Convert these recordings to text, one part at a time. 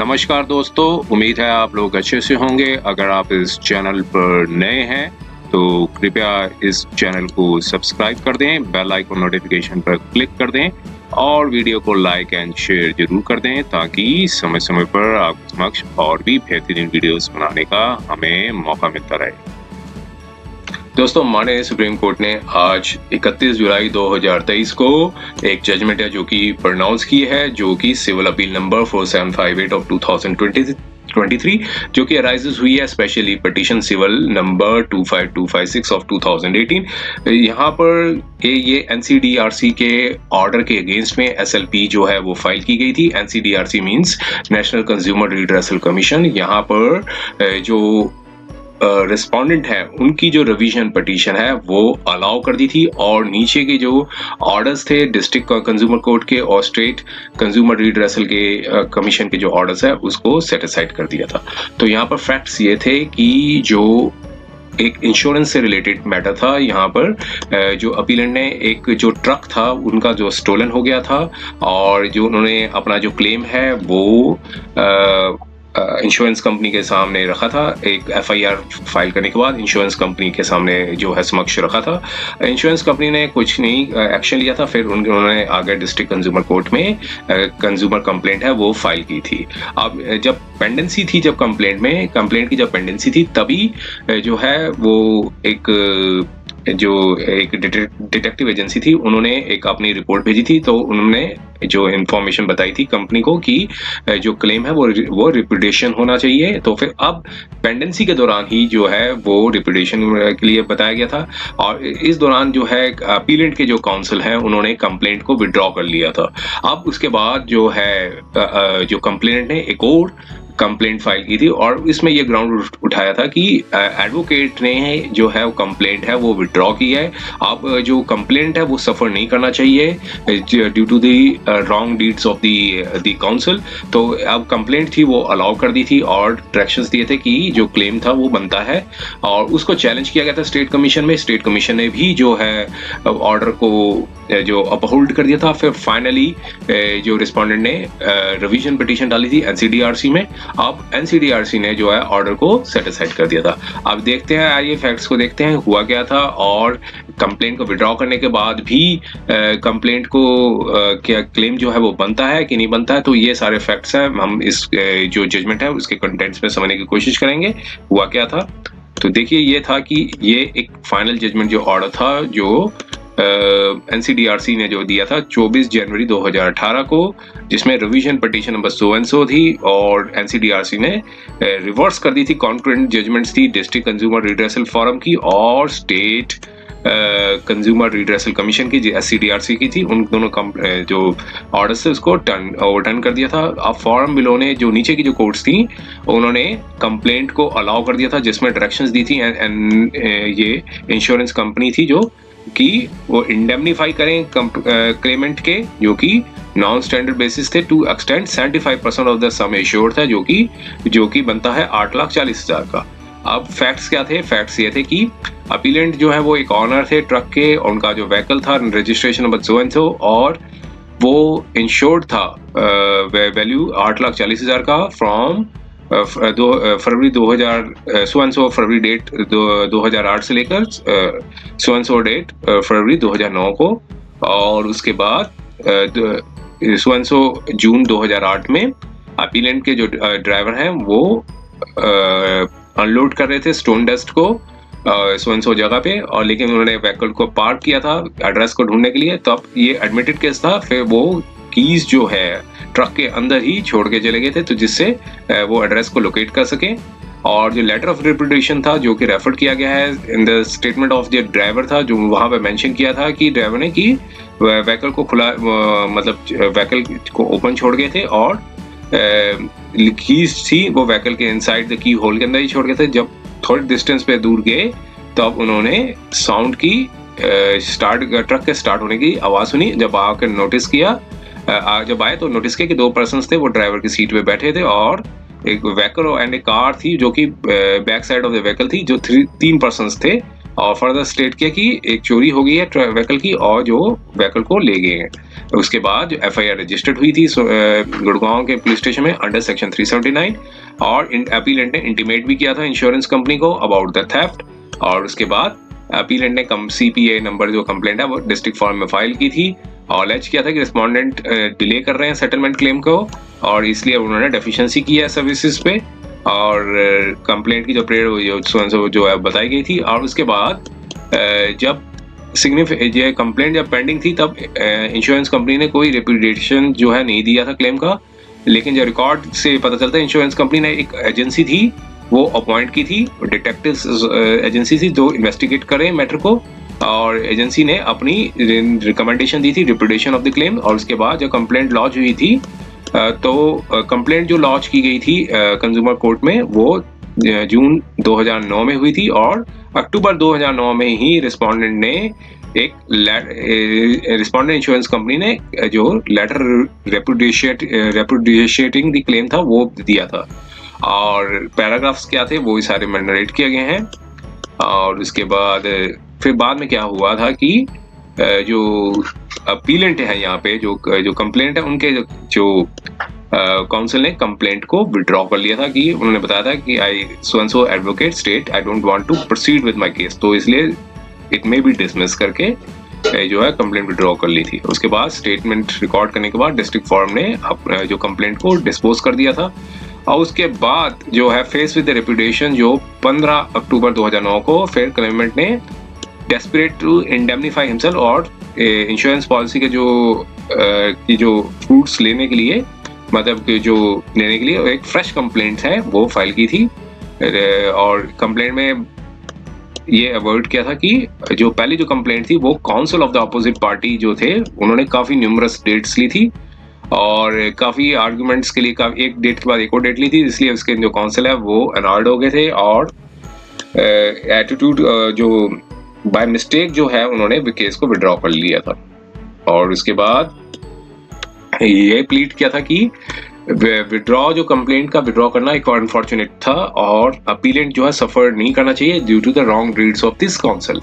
नमस्कार दोस्तों, उम्मीद है आप लोग अच्छे से होंगे। अगर आप इस चैनल पर नए हैं तो कृपया इस चैनल को सब्सक्राइब कर दें, बेल आइकन नोटिफिकेशन पर क्लिक कर दें और वीडियो को लाइक एंड शेयर जरूर कर दें ताकि समय समय पर आपके समक्ष और भी बेहतरीन वीडियोस बनाने का हमें मौका मिलता रहे। दोस्तों, माननीय सुप्रीम कोर्ट ने आज 31 जुलाई 2023 को एक जजमेंट है जो कि प्रोनाउंस की है, जो कि सिविल अपील नंबर 4758 ऑफ 2023 जो कि अराइजेस हुई है specially petition civil number 25256 of 2018। यहाँ पर ये एनसीडीआरसी के ऑर्डर के अगेंस्ट में एसएलपी जो है वो फाइल की गई थी। NCDRC means national consumer redressal commission. यहाँ पर जो रिस्पोंडेंट है उनकी जो रिवीजन पिटीशन है वो अलाउ कर दी थी और नीचे के जो ऑर्डर्स थे डिस्ट्रिक्ट कंज्यूमर कोर्ट के और स्टेट कंज्यूमर रिड्रेसल के कमीशन के जो ऑर्डर्स है उसको सेट असाइड कर दिया था। तो यहाँ पर फैक्ट्स ये थे कि जो एक इंश्योरेंस से रिलेटेड मैटर था, यहाँ पर जो अपीलेंट ने एक जो ट्रक था उनका जो स्टोलन हो गया था और जो उन्होंने अपना जो क्लेम है वो इंश्योरेंस कंपनी के सामने रखा था। एक एफआईआर फाइल करने के बाद इंश्योरेंस कंपनी के सामने जो है समक्ष रखा था। इंश्योरेंस कंपनी ने कुछ नहीं एक्शन लिया था। फिर उन्होंने आगे डिस्ट्रिक्ट कंज्यूमर कोर्ट में कंज्यूमर कंप्लेंट है वो फाइल की थी। अब जब पेंडेंसी थी, जब कंप्लेंट की जब पेंडेंसी थी तभी जो है वो एक डिटेक्टिव एजेंसी थी, उन्होंने एक अपनी रिपोर्ट भेजी थी। तो उन्होंने जो इन्फॉर्मेशन बताई थी कंपनी को कि जो क्लेम है वो रिपुटेशन होना चाहिए। तो फिर अब पेंडेंसी के दौरान ही जो है वो रिपुटेशन के लिए बताया गया था और इस दौरान जो है अपीलेंट के जो काउंसिल है उन्होंने कंप्लेंट को विड्रॉ कर लिया था। अब उसके बाद जो है जो कंप्लेंट ने एक और कंप्लेंट फाइल की थी और इसमें ये ग्राउंड उठाया था कि एडवोकेट ने जो है वो कंप्लेंट है वो विड्रॉ की है। अब जो कंप्लेंट है वो सफर नहीं करना चाहिए due to the wrong deeds of the council. तो अब कंप्लेंट थी वो अलाउ कर दी थी और डायरेक्शंस दिए थे कि जो क्लेम था वो बनता है और उसको चैलेंज किया गया था स्टेट कमीशन में। स्टेट कमीशन ने भी जो है ऑर्डर को जो अपहोल्ड कर दिया था। फिर फाइनली जो रिस्पोंडेंट ने रिवीजन पिटीशन डाली थी एनसीडीआरसी में। अब एनसीडीआरसी ने जो है ऑर्डर को सेट असाइड कर दिया था। अब देखते हैं, आइए फैक्ट्स को देखते हैं हुआ क्या था और कंप्लेंट को विड्रॉ करने के बाद भी कंप्लेंट को क्या क्लेम जो है वो बनता है कि नहीं बनता है। तो ये सारे फैक्ट्स हैं, हम इस जो जजमेंट है उसके कंटेंट्स में समझने की कोशिश करेंगे हुआ क्या था। तो देखिए, ये था कि ये एक फाइनल जजमेंट जो ऑर्डर था जो एनसीडीआरसी ने जो दिया था 24 जनवरी 2018 को, जिसमें revision petition number so and सो थी और एनसीडीआरसी ने रिवर्स कर दी थी कॉन्करेंट जजमेंट्स थी डिस्ट्रिक्ट कंज्यूमर रिड्रेसल फोरम की और स्टेट कंज्यूमर रिड्रेसल कमीशन की एससीडीआरसी की थी। उन दोनों जो ऑर्डर्स थे उसको ओवरटर्न कर दिया था। अब फॉरम बिलो ने जो नीचे की जो कोर्ट्स थी उन्होंने कंप्लेंट को अलाउ कर दिया था, जिसमें डायरेक्शंस दी थी ये इंश्योरेंस कंपनी थी जो कि वो इंडेमनीफाई करें क्लेमेंट के जो कि नॉन स्टैंडर्ड बेसिस थे to extend 75% of the sum assured था जो कि बनता है 8,40,000 का। अब फैक्ट्स क्या थे? फैक्ट्स ये थे कि अपीलेंट जो है वो एक ऑनर थे ट्रक के, उनका जो व्हीकल था रजिस्ट्रेशन नंबर सो एंड सो और वो इंश्योर्ड था वैल्यू 8,40,000 का from February 2000 so February date 2008 से लेकर सो डेट फरवरी 2009 को और उसके बाद सो जून 2008 में अपीलेंट के जो ड्राइवर हैं वो अनलोड कर रहे थे स्टोन डस्ट को सो जगह पे, और लेकिन उन्होंने व्हीकल को पार्क किया था एड्रेस को ढूंढने के लिए। तब ये एडमिटेड केस था। फिर वो कीज जो है ट्रक के अंदर ही छोड़ के चले गए थे तो जिससे वो एड्रेस को लोकेट कर सके। और जो लेटर ऑफ रिप्रेजेंटेशन था जो कि रेफर किया गया है in the statement of the driver था, जो वहां पे मेंशन किया था कि ड्राइवर ने कि व्हीकल को खुला मतलब व्हीकल को ओपन छोड़ गए थे और कीज थी वो व्हीकल के इनसाइड द की होल के अंदर ही छोड़ गए थे। जब थोड़े डिस्टेंस पे दूर गए तब उन्होंने साउंड की ट्रक के स्टार्ट होने की आवाज सुनी। जब आकर नोटिस किया, जब आए तो नोटिस किया कि 2 पर्सन्स थे वो ड्राइवर की सीट पे बैठे थे और एक व्हीकल एंड एक कार थी जो कि back side of the vehicle थी जो 3 पर्सन्स थे और फर्दर स्टेट किया कि एक चोरी हो गई है व्हीकल की और जो व्हीकल को ले गए हैं। उसके बाद एफआईआर रजिस्टर्ड हुई थी गुड़गांव के पुलिस स्टेशन में अंडर सेक्शन 379 और अपीलेंट ने इंटीमेट भी किया था इंश्योरेंस कंपनी को अबाउट द थेफ्ट। और उसके बाद अपीलेंट ने सीपीए नंबर जो कंप्लेंट है वो डिस्ट्रिक्ट फॉर्म में फाइल की थी और अलर्ज किया था कि रिस्पोंडेंट डिले कर रहे हैं सेटलमेंट क्लेम को और इसलिए उन्होंने डेफिशिएंसी की है सर्विसेज पे और कंप्लेंट की जो पीरियड जो है बताई गई थी। और उसके बाद जब ये कंप्लेंट जब पेंडिंग थी तब इंश्योरेंस कंपनी ने कोई रिप्यूटेशन जो है नहीं दिया था क्लेम का, लेकिन जो रिकॉर्ड से पता चलता है इंश्योरेंस कंपनी ने एक एजेंसी थी वो अपॉइंट की थी, डिटेक्टिव एजेंसी थी जो इन्वेस्टिगेट करें मैटर को और एजेंसी ने अपनी रिकमेंडेशन दी थी रिप्यूटेशन ऑफ द क्लेम। और उसके बाद जब कंप्लेंट लॉन्च हुई थी तो कंप्लेंट जो लॉन्च की गई थी कंज्यूमर कोर्ट में वो जून 2009 में हुई थी और अक्टूबर 2009 में ही रिस्पोंडेंट ने रिस्पोंडेंट इंश्योरेंस कंपनी ने जो लेटर रेपुडिएटिंग द क्लेम था वो दिया था और पैराग्राफ्स क्या थे वो सारे नरेट किए गए हैं। और उसके बाद फिर बाद में क्या हुआ था कि जो अपीलेंट है यहाँ पे जो कंप्लेंट है उनके जो काउंसिल ने कंप्लेंट को विड्रॉ कर लिया था कि उन्होंने बताया था कि I so and so advocate state I don't want to proceed with my case, तो इसलिए इट मे बी डिसमिस करके जो है कंप्लेंट विड्रॉ कर ली थी। उसके बाद स्टेटमेंट रिकॉर्ड करने के बाद डिस्ट्रिक्ट फॉर्म ने जो कंप्लेंट को डिस्पोज कर दिया था और उसके बाद जो है फेस विद द रेपुटेशन जो 15 अक्टूबर 2009 को फिर क्लेमेंट ने डेस्परेट टू इंडेमनीफाई हिमसेल्फ और इंश्योरेंस पॉलिसी के जो फ्रूट्स लेने के लिए मतलब जो लेने के लिए एक फ्रेश कंप्लेंट है वो फाइल की थी और कंप्लेंट में ये अवॉइड किया था कि जो पहली जो कंप्लेंट थी वो council of the opposite party जो थे उन्होंने काफी न्यूमरस डेट्स ली थी और काफी आर्गुमेंट्स के लिए एक डेट के बाद एक और डेट ली थी, इसलिए उसके जो काउंसिल है वो अनॉर्ड हो गए थे और एटीट्यूड जो बाय मिस्टेक जो है उन्होंने केस को विड्रॉ कर लिया था। और उसके बाद ये प्लीड किया था कि विड्रॉ जो कंप्लेंट का विड्रॉ करना एक अनफॉर्चुनेट था और अपीलेंट जो है सफर नहीं करना चाहिए due to the wrong deeds of this council.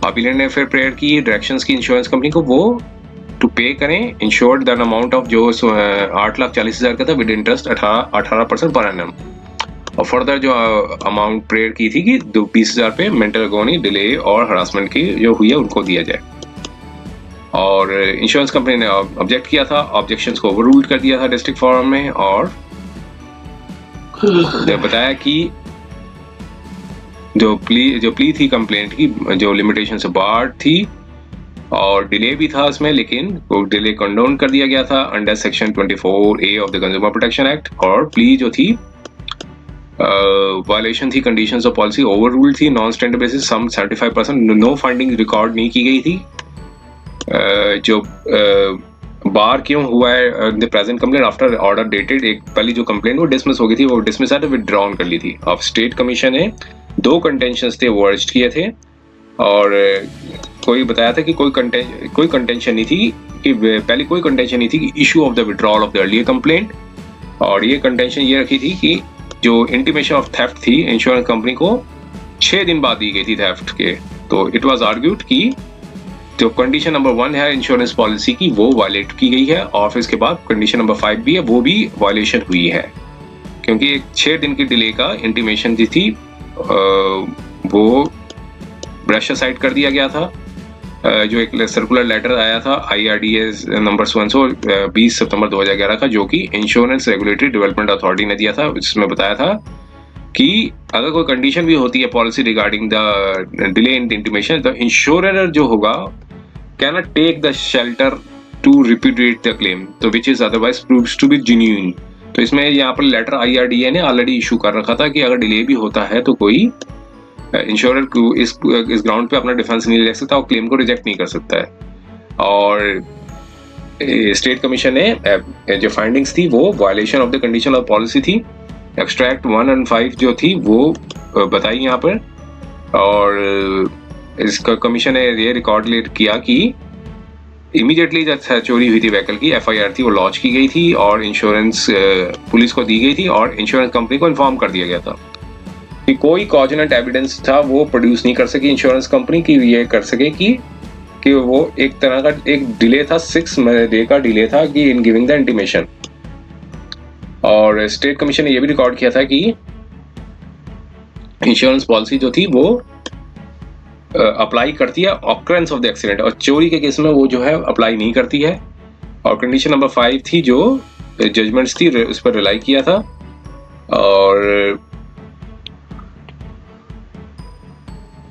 Appellant ने फिर प्रेयर की डायरेक्शंस की इंश्योरेंस कंपनी को वो टू पे करें इंश्योर्ड दैन अमाउंट ऑफ जो 8,40,000 का था विद इंटरेस्ट 18% पर एनम और फर्दर जो अमाउंट प्रेयर की थी कि 20,000 पे मेंटल अगोनी डिले और हरासमेंट की जो हुई है उनको दिया जाए। और इंश्योरेंस कंपनी ने ऑब्जेक्ट किया था, ऑब्जेक्शंस को ओवररूल्ड कर दिया था डिस्ट्रिक्ट फॉरम में और बताया कि जो प्ली थी कंप्लेंट की जो लिमिटेशन से बाहर थी और डिले भी था उसमें, लेकिन वो डिले कंडोन कर दिया गया था under section 24A of the consumer protection act और प्ली जो थी वायलेशन थी कंडीशंस ऑफ पॉलिसी ओवररूल्ड थी नॉन स्टैंडर्ड बेसिस सम 75% नो फाइंडिंग रिकॉर्ड नहीं की गई थी। जो बार क्यों हुआ है the present complaint after order dated एक पहली जो कंप्लेंट वो डिसमिस हो गई थी वो डिसमिस है तो विथड्रॉन कर ली थी। अब स्टेट कमीशन ने 2 कंटेंशंस थे वो अर्ज किए थे और कोई बताया था कि कोई कंटेंशन नहीं थी कि पहले कोई कंटेंशन नहीं थी कि issue of the withdrawal of the earlier complaint और ये कंटेंशन ये रखी थी कि जो इंटीमेशन ऑफ थेफ्ट थी इंश्योरेंस कंपनी को 6 दिन बाद दी गई थी थेफ्ट के, तो इट वाज आर्ग्यूड कि जो कंडीशन नंबर 1 है इंश्योरेंस पॉलिसी की वो वायलेट की गई है और फिर इसके बाद कंडीशन नंबर 5 भी है वो भी वायलेशन हुई है क्योंकि एक 6 दिन की डिले का इंटीमेशन जो थी वो ब्रश असाइड कर दिया गया था। जो एक सर्कुलर लेटर आया था IRDS नंबर 20 सितंबर 2011 का जो कि इंश्योरेंस रेगुलेटरी डेवलपमेंट अथॉरिटी ने दिया था, जिसमें बताया था कि अगर कोई कंडीशन भी होती है policy regarding the delay in intimation तो इंश्योरर जो होगा can not take the shelter to repudiate the claim तो which is otherwise proves to be genuine. तो इसमें यहाँ पर लेटर IRDA ने ऑलरेडी इशू कर रखा था कि अगर डिले भी होता है तो कोई इंश्योरर को इस ग्राउंड पे अपना डिफेंस नहीं ले सकता और क्लेम को रिजेक्ट नहीं कर सकता है। और स्टेट कमीशन ने जो फाइंडिंग्स थी वो violation of the condition of policy थी, एक्सट्रैक्ट 1 और 5 जो थी वो बताई यहाँ पर और इसका कमीशन ने ये रिकॉर्ड किया कि इमीडिएटली जब चोरी हुई थी व्हीकल की FIR थी वो लॉन्च की गई थी और इंश्योरेंस पुलिस को दी गई थी और इंश्योरेंस कंपनी को इन्फॉर्म कर दिया गया था। कि कोई कॉजनेंट एविडेंस था वो प्रोड्यूस नहीं कर सकी इंश्योरेंस कंपनी की ये कर सके कि वो एक तरह का एक डिले था, 6 डे का डिले था कि इन गिविंग द इंटीमेशन। और स्टेट कमीशन ने ये भी रिकॉर्ड किया था कि इंश्योरेंस पॉलिसी जो थी वो अप्लाई करती है ऑकरेंस ऑफ द एक्सीडेंट, और चोरी के केस में वो जो है अप्लाई नहीं करती है। और कंडीशन नंबर 5 थी जो जजमेंट्स थी उस पर रिलाई किया था, और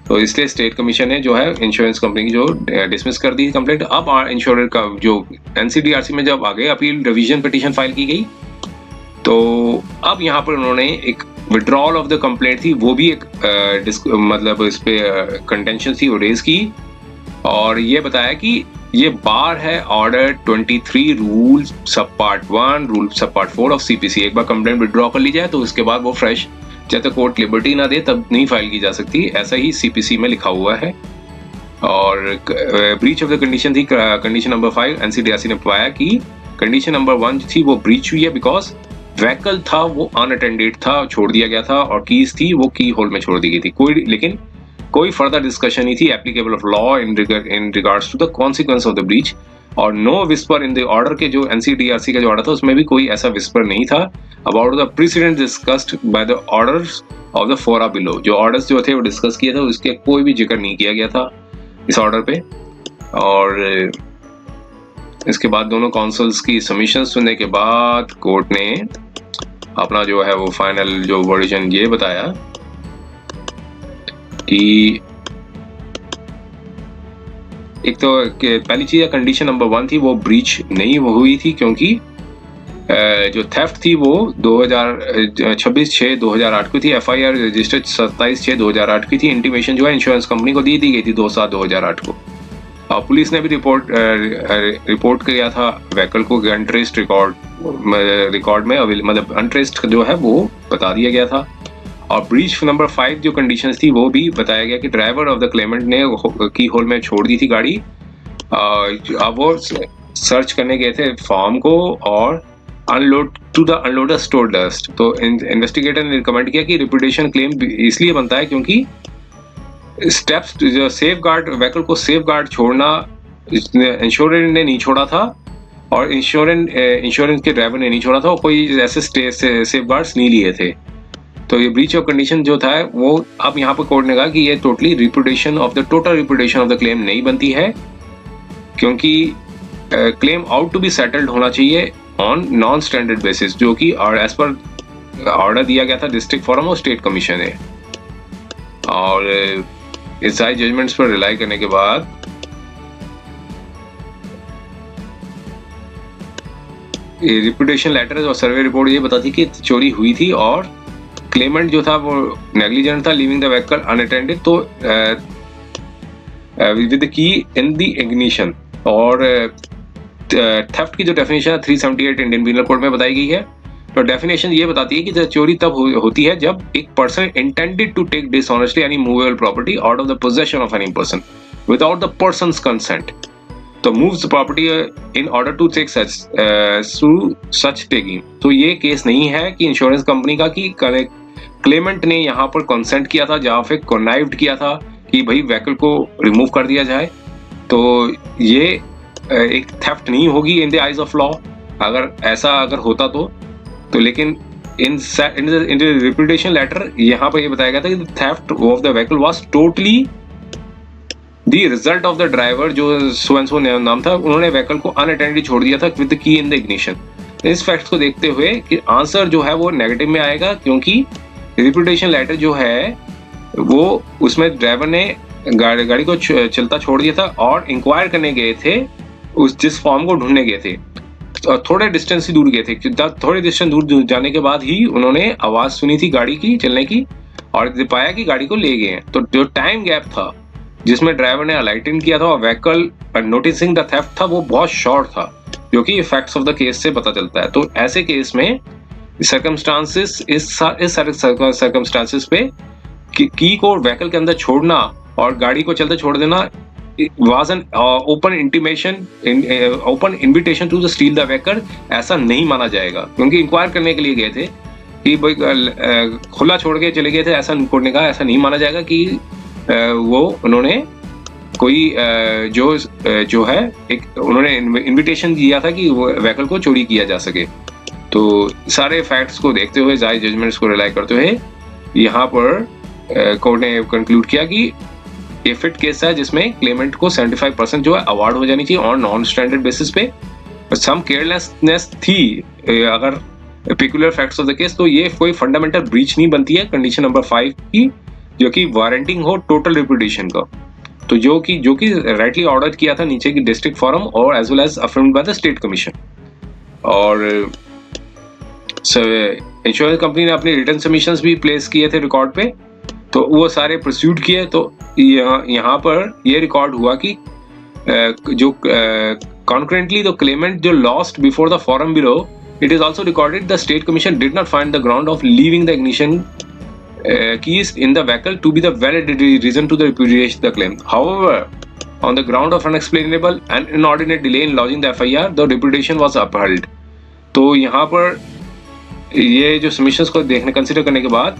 तो इसलिए स्टेट कमीशन ने जो है इंश्योरेंस कंपनी की जो डिसमिस कर दी कंप्लेंट। अब इंश्योरर का जो एनसीडीआरसी में जब आगे अपील रिवीजन पिटीशन फाइल की गई, तो अब यहाँ पर उन्होंने एक विड्रॉल ऑफ द कंप्लेंट थी वो भी एक मतलब इस पे कंटेंशन थी वो रेज की, और ये बताया कि ये बार है ऑर्डर 23 रूल सब पार्ट 1 रूल सब पार्ट 4 ऑफ सीपीसी। एक बार कंप्लेंट विड्रॉ कर ली जाए तो उसके बाद वो फ्रेश जब तक कोर्ट लिबर्टी ना दे तब नहीं फाइल की जा सकती, ऐसा ही सीपीसी में लिखा हुआ है। और ब्रीच ऑफ द कंडीशन थी कंडीशन नंबर 5, एनसीडीआरसी ने पाया कि कंडीशन नंबर 1 थी वो ब्रीच हुई है बिकॉज व्हीकल था वो अनअटेंडेड था, छोड़ दिया गया था, और कीज थी वो की होल में छोड़ दी गई थी। लेकिन कोई फर्दर डिस्कशन नहीं थी applicable of law in regards to the consequence of the breach, और no whisper in the order के जो एनसीडीआरसी का जो ऑर्डर था उसमें भी कोई ऐसा विस्पर नहीं था about the president discussed by the orders of the फोरा बिलो। जो ऑर्डर्स जो थे वो डिस्कस किए थे उसके कोई भी जिक्र नहीं किया गया था इस ऑर्डर पे। और इसके बाद दोनों काउंसिल्स की सबमिशन सुनने के बाद कोर्ट ने अपना जो है वो फाइनल जो वर्जन ये बताया कि एक तो पहली चीज कंडीशन नंबर 1 थी वो ब्रीच नहीं हुई थी, क्योंकि जो थेफ्ट थी वो 26/6/2008 की थी, एफआईआर रजिस्टर्ड 27/6/2008 की थी, इंटीमेशन जो है इंश्योरेंस कंपनी को दी गई थी 2/7/2008 को। पुलिस ने भी रिपोर्ट किया था व्हीकल को अनट्रेस्ड रिकॉर्ड में मतलब अनट्रेस्ड जो है वो बता दिया गया था। और ब्रीच नंबर 5 जो कंडीशंस थी वो भी बताया गया कि ड्राइवर ऑफ द क्लेमेंट ने की होल में छोड़ दी थी गाड़ी। अब वो सर्च करने गए थे फॉर्म को और अनलोडर स्टोर डस्ट। तो इन्वेस्टिगेटर ने रिकमेंड किया कि रिपुटेशन क्लेम इसलिए बनता है क्योंकि स्टेप्स जो सेफ गार्ड व्हीकल को सेफ गार्ड छोड़ना इंश्योरेंस ने नहीं छोड़ा था, और इंश्योरेंस के ड्राइवर ने नहीं छोड़ा था, और कोई ऐसे सेफ गार्ड्स नहीं लिए थे। तो ये ब्रीच ऑफ कंडीशन जो था वो अब यहाँ पर कोर्ट ने कहा कि ये totally total repudiation of the claim नहीं बनती है, क्योंकि claim out to be settled होना चाहिए ऑन नॉन स्टैंडर्ड बेसिस, जो कि एज पर ऑर्डर दिया गया था डिस्ट्रिक्ट फोरम और स्टेट कमीशन ने। और इस सारी जजमेंट्स पर रिलाई करने के बाद ये रिपुटेशन लेटर और सर्वे रिपोर्ट ये बताती कि चोरी हुई थी और क्लेमेंट जो था वो नेग्लिजेंट था, लीविंग द व्हीकल अनअटेंडेड, तो with the key in the ignition. और थेफ्ट की जो डेफिनेशन है 378 इंडियन पीनल कोड में बताई गई है। तो डेफिनेशन ये बताती है कि चोरी तब होती है जब एक person intended to take dishonestly any movable property out of the possession of any person without the person's consent, तो moves the property in order to take such taking. तो ये केस नहीं है कि इंश्योरेंस कंपनी का कि Clement ने यहाँ पर कंसेंट किया था या फिर कॉन्नाइव्ड किया था कि भाई व्हीकल को रिमूव कर दिया जाए। तो ये एक थेफ्ट नहीं होगी in the eyes of law अगर ऐसा होता तो लेकिन इन द रिपुटेशन लेटर यहाँ पर ये बताया गया था कि theft of the vehicle was totally the result of the driver जो सो एंड सो नाम था, उन्होंने व्हीकल को अनअटेंडेड छोड़ दिया था with the key in the ignition. इस फैक्ट को देखते हुए कि आंसर जो है वो नेगेटिव में आएगा, क्योंकि रिपुटेशन लेटर जो है वो उसमें ड्राइवर ने गाड़ी को चलता छोड़ दिया था और इंक्वायर करने गए थे उस जिस फॉर्म को ढूंढने गए थे, थोड़े डिस्टेंस ही दूर गए थे। थोड़े डिस्टेंस दूर जाने के बाद ही उन्होंने आवाज सुनी थी गाड़ी की चलने की और पाया कि गाड़ी को ले गए हैं। तो जो टाइम गैप था जिसमें ड्राइवर ने अलाइटिंग किया था और व्हीकल नोटिसिंग द थेफ्ट था वो बहुत शॉर्ट था, जो कि फैक्ट्स ऑफ द केस से पता चलता है। तो ऐसे केस में सर्कमस्टांसेस इस सर्कमस्टांसेस पे की को व्हीकल के अंदर छोड़ना और गाड़ी को चलते छोड़ देना was an open invitation to the steal the vehicle, ऐसा नहीं माना जाएगा, क्योंकि इंक्वायर करने के लिए गए थे कि खुला छोड़ के चले गए थे, ऐसा कोर्ट ने कहा। ऐसा नहीं माना जाएगा कि वो उन्होंने कोई जो है एक उन्होंने इनविटेशन दिया था कि वो व्हीकल को चोरी किया जा सके। तो सारे फैक्ट्स को देखते हुए, जायज जजमेंट्स को रिलाई करते हुए यहाँ पर कोर्ट ने कंक्लूड किया कि ये फिट केस है जिसमें क्लेमेंट को 75% जो है अवार्ड हो जानी चाहिए ऑन नॉन स्टैंडर्ड बेसिस पे। सम केयरलेसनेस थी अगर peculiar facts of the case, तो ये कोई फंडामेंटल ब्रीच नहीं बनती है कंडीशन नंबर 5 की, जो कि वारंटिंग हो टोटल रेपुटेशन का। तो जो कि राइटली ऑर्डर किया था नीचे की डिस्ट्रिक्ट फोरम और as well as affirmed by the state commission. और इंश्योरेंस कंपनी ने अपने रिटर्न सबमिशंस भी प्लेस किए थे रिकॉर्ड पे, तो वो सारे प्रोसीड किए। तो यहाँ पर ये रिकॉर्ड हुआ कि जो कॉन्करेंटली द क्लेमेंट जो lost before the forum below, it is also recorded the state commission did not find the ground of leaving the ignition keys in the vehicle to be the valid reason to the repudiation the claim. However, on the ground of unexplainable and inordinate delay in lodging the FIR, the repudiation was upheld. तो यहाँ पर ये जो submissions को देखने consider करने के बाद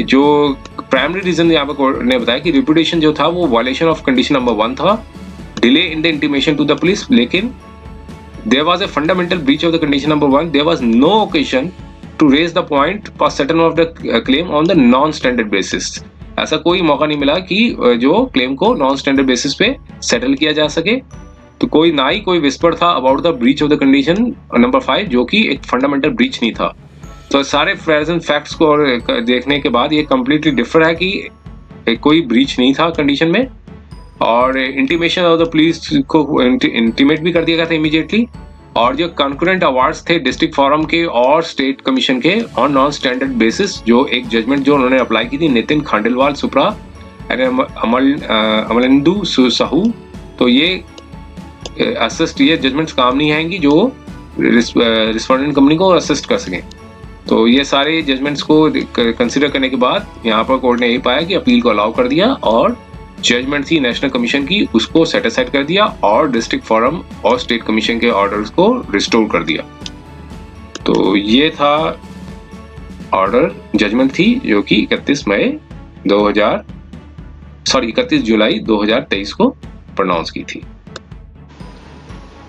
जो प्राइमरी रीजन यहाँ पर कोर्ट ने बताया कि रिपुटेशन जो था वो वायलेशन ऑफ कंडीशन नंबर 1 था, delay in the intimation to the police, लेकिन there was a fundamental breach of the condition number 1. There was no occasion to raise the point for settlement of the claim on the non-standard basis. ऐसा कोई मौका नहीं मिला कि जो claim को non standard basis पे सेटल किया जा सके। तो कोई ना ही कोई विस्पर था about the breach of the condition number 5, जो कि एक फंडामेंटल ब्रीच नहीं था। तो सारे प्रेजेंट फैक्ट्स को देखने के बाद ये कंप्लीटली डिफर है कि कोई ब्रीच नहीं था कंडीशन में, और इंटीमेशन ऑफ द पुलिस को इंटीमेट भी कर दिया गया था इमीडिएटली। और जो कंकरेंट अवार्ड्स थे डिस्ट्रिक्ट फोरम के और स्टेट कमीशन के ऑन नॉन स्टैंडर्ड बेसिस, जो एक जजमेंट जो उन्होंने अप्लाई की थी नितिन खांडेलवाल सुप्रा एंड अमलेंदु साहू, तो ये असिस्ट ये जजमेंट्स काम नहीं आएंगी जो रिस्पोंडेंट कंपनी को असिस्ट कर सकें। तो ये सारे जजमेंट्स को कंसिडर करने के बाद यहाँ पर कोर्ट ने यही पाया कि अपील को अलाउ कर दिया, और जजमेंट थी नेशनल कमीशन की उसको सेट असाइड कर दिया, और डिस्ट्रिक्ट फोरम और स्टेट कमीशन के ऑर्डर्स को रिस्टोर कर दिया। तो ये था ऑर्डर, जजमेंट थी जो कि 31 जुलाई 2023 को प्रोनाउंस की थी।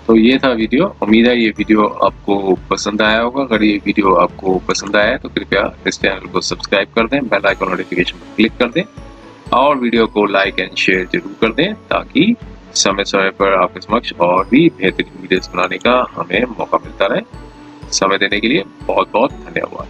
तो ये था वीडियो। उम्मीद है ये वीडियो आपको पसंद आया होगा। अगर ये वीडियो आपको पसंद आया तो कृपया इस चैनल को सब्सक्राइब कर दें, बेल आइकन नोटिफिकेशन पर क्लिक कर दें, और वीडियो को लाइक एंड शेयर जरूर कर दें, ताकि समय समय पर आपके समक्ष और भी बेहतरीन वीडियोस बनाने का हमें मौका मिलता रहे। समय देने के लिए बहुत बहुत धन्यवाद।